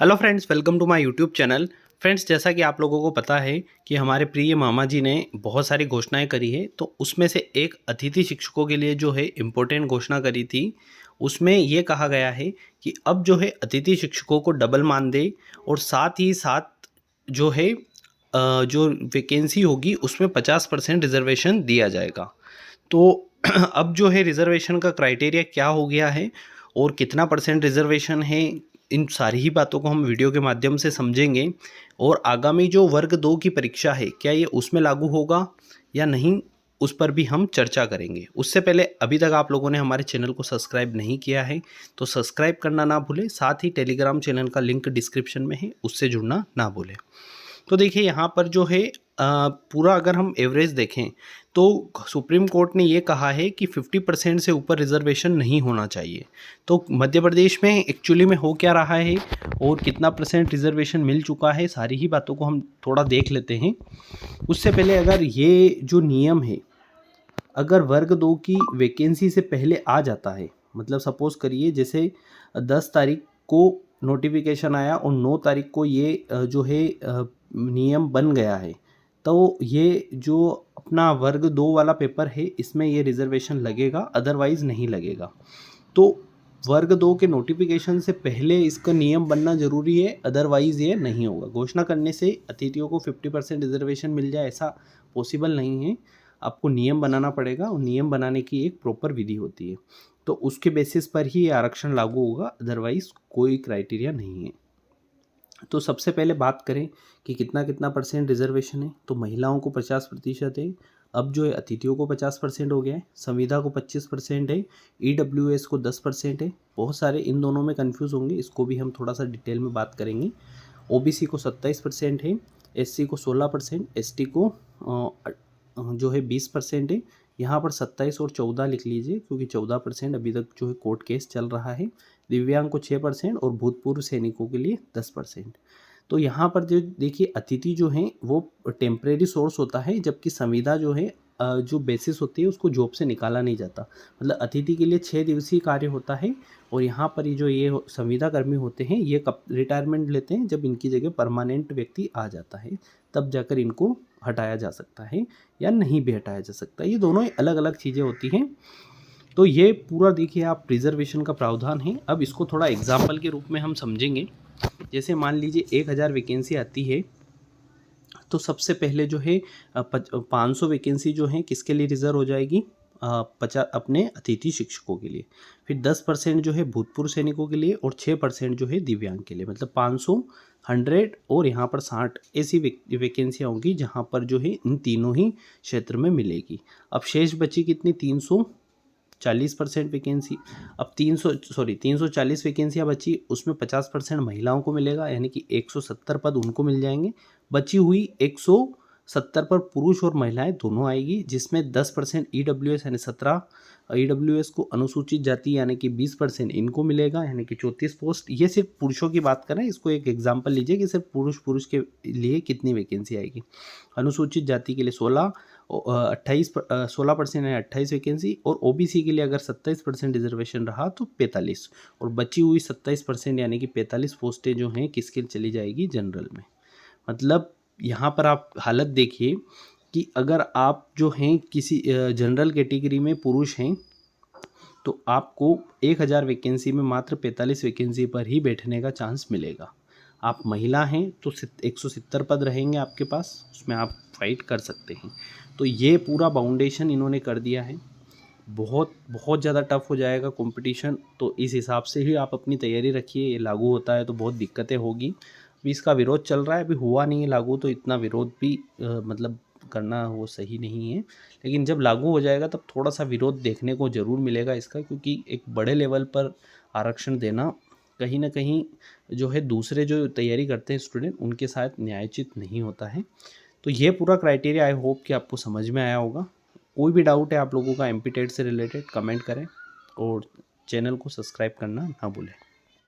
Hello friends, welcome to my YouTube channel. Friends, जैसा कि आप लोगों को पता है कि हमारे प्रिय मामा जी ने बहुत सारी घोषणाएं करी है, तो उसमें से एक अतिथि शिक्षकों के लिए जो है इम्पोर्टेंट घोषणा करी थी। उसमें ये कहा गया है कि अब जो है अतिथि शिक्षकों को डबल मानदेय और साथ ही साथ जो है जो वैकेंसी होगी उसमें 50% रिजर्वेशन दिया जाएगा। तो अब जो है रिजर्वेशन का क्राइटेरिया क्या हो गया है और कितना परसेंट रिजर्वेशन है, इन सारी ही बातों को हम वीडियो के माध्यम से समझेंगे। और आगामी जो वर्ग 2 की परीक्षा है, क्या ये उसमें लागू होगा या नहीं, उस पर भी हम चर्चा करेंगे। उससे पहले अभी तक आप लोगों ने हमारे चैनल को सब्सक्राइब नहीं किया है तो सब्सक्राइब करना ना भूलें। साथ ही टेलीग्राम चैनल का लिंक डिस्क्रिप्शन में है, उससे जुड़ना ना भूलें। तो देखिए यहाँ पर जो है पूरा अगर हम एवरेज देखें तो सुप्रीम कोर्ट ने ये कहा है कि 50% से ऊपर रिजर्वेशन नहीं होना चाहिए। तो मध्य प्रदेश में एक्चुअली में हो क्या रहा है और कितना परसेंट रिजर्वेशन मिल चुका है, सारी ही बातों को हम थोड़ा देख लेते हैं। उससे पहले अगर ये जो नियम है, अगर वर्ग 2 की वैकेंसी से पहले आ जाता है, मतलब सपोज करिए जैसे 10 तारीख को नोटिफिकेशन आया और 9 तारीख को ये जो है नियम बन गया है, तो ये जो अपना वर्ग 2 वाला पेपर है इसमें ये रिजर्वेशन लगेगा, अदरवाइज़ नहीं लगेगा। तो वर्ग 2 के नोटिफिकेशन से पहले इसका नियम बनना ज़रूरी है, अदरवाइज़ ये नहीं होगा। घोषणा करने से अतिथियों को 50% रिजर्वेशन मिल जाए ऐसा पॉसिबल नहीं है। आपको नियम बनाना पड़ेगा और नियम बनाने की एक प्रॉपर विधि होती है, तो उसके बेसिस पर ही ये आरक्षण लागू होगा, अदरवाइज़ कोई क्राइटेरिया नहीं है। तो सबसे पहले बात करें कि कितना कितना परसेंट रिजर्वेशन है, तो महिलाओं को 50% है। अब जो है अतिथियों को 50% हो गया है, संविदा को 25% है, ईडब्ल्यूएस को 10% है। बहुत सारे इन दोनों में कंफ्यूज होंगे, इसको भी हम थोड़ा सा डिटेल में बात करेंगे। ओबीसी को 27% है, एससी को 16%, एसटी को जो है 20% है। यहाँ पर 27 और 14 लिख लीजिए क्योंकि 14% अभी तक जो है कोर्ट केस चल रहा है। दिव्यांग को 6% और भूतपूर्व सैनिकों के लिए 10%। तो यहाँ पर जो देखिए अतिथि जो हैं वो टेम्परेरी सोर्स होता है, जबकि संविदा जो है जो बेसिस होती है उसको जॉब से निकाला नहीं जाता। मतलब अतिथि के लिए 6 दिवसीय कार्य होता है और यहाँ पर ये जो ये संविदा कर्मी होते हैं ये कब रिटायरमेंट लेते हैं, जब इनकी जगह परमानेंट व्यक्ति आ जाता है तब जाकर इनको हटाया जा सकता है या नहीं भी हटाया जा सकता है। ये दोनों अलग अलग चीज़ें होती हैं। तो ये पूरा देखिए आप रिजर्वेशन का प्रावधान है। अब इसको थोड़ा एग्जाम्पल के रूप में हम समझेंगे। जैसे मान लीजिए 1000 वैकेंसी आती है, तो सबसे पहले जो है 500 वैकेंसी जो है किसके लिए रिजर्व हो जाएगी, 50 अपने अतिथि शिक्षकों के लिए। फिर 10% जो है भूतपूर्व सैनिकों के लिए और 6% जो है दिव्यांग के लिए। मतलब 500, 100 और यहाँ पर 60 ऐसी वैकेंसियाँ होंगी जहाँ पर जो है इन तीनों ही क्षेत्र में मिलेगी। अब शेष बची कितनी, 340% वैकेंसी। अब 340 वैकेंसियाँ बची, उसमें 50% महिलाओं को मिलेगा, यानी कि 170 पद उनको मिल जाएंगे। बची हुई 170 पर पुरुष और महिलाएं दोनों आएगी, जिसमें 10% ईडब्ल्यूएस यानी 17 ईडब्ल्यूएस को, अनुसूचित जाति यानी कि 20% इनको मिलेगा, यानी कि 34 पोस्ट। ये सिर्फ पुरुषों की बात करें, इसको एक एग्जाम्पल लीजिए कि सिर्फ पुरुष के लिए कितनी वैकेंसी आएगी। अनुसूचित जाति के लिए 16% है 28 वैकेंसी, और ओबीसी के लिए अगर 27% रिजर्वेशन रहा तो 45, और बची हुई 27% यानी कि 45 पोस्टें जो हैं किसके चली जाएगी, जनरल में। मतलब यहाँ पर आप हालत देखिए कि अगर आप जो हैं किसी जनरल कैटेगरी में पुरुष हैं तो आपको 1000 वैकेंसी में मात्र 45 वैकेंसी पर ही बैठने का चांस मिलेगा। आप महिला हैं तो 170 पद रहेंगे आपके पास, उसमें आप फाइट कर सकते हैं। तो ये पूरा बाउंडेशन इन्होंने कर दिया है। बहुत बहुत ज़्यादा टफ हो जाएगा कंपटीशन, तो इस हिसाब से ही आप अपनी तैयारी रखिए। ये लागू होता है तो बहुत दिक्कतें होगी। अभी इसका विरोध चल रहा है, अभी हुआ नहीं है लागू, तो इतना विरोध भी मतलब करना वो सही नहीं है। लेकिन जब लागू हो जाएगा तब थोड़ा सा विरोध देखने को ज़रूर मिलेगा इसका, क्योंकि एक बड़े लेवल पर आरक्षण देना कहीं ना कहीं जो है दूसरे जो तैयारी करते हैं स्टूडेंट उनके साथ न्यायोचित नहीं होता है। तो ये पूरा क्राइटेरिया आई होप कि आपको समझ में आया होगा। कोई भी डाउट है आप लोगों का एमपी टेट से रिलेटेड, कमेंट करें और चैनल को सब्सक्राइब करना ना भूलें।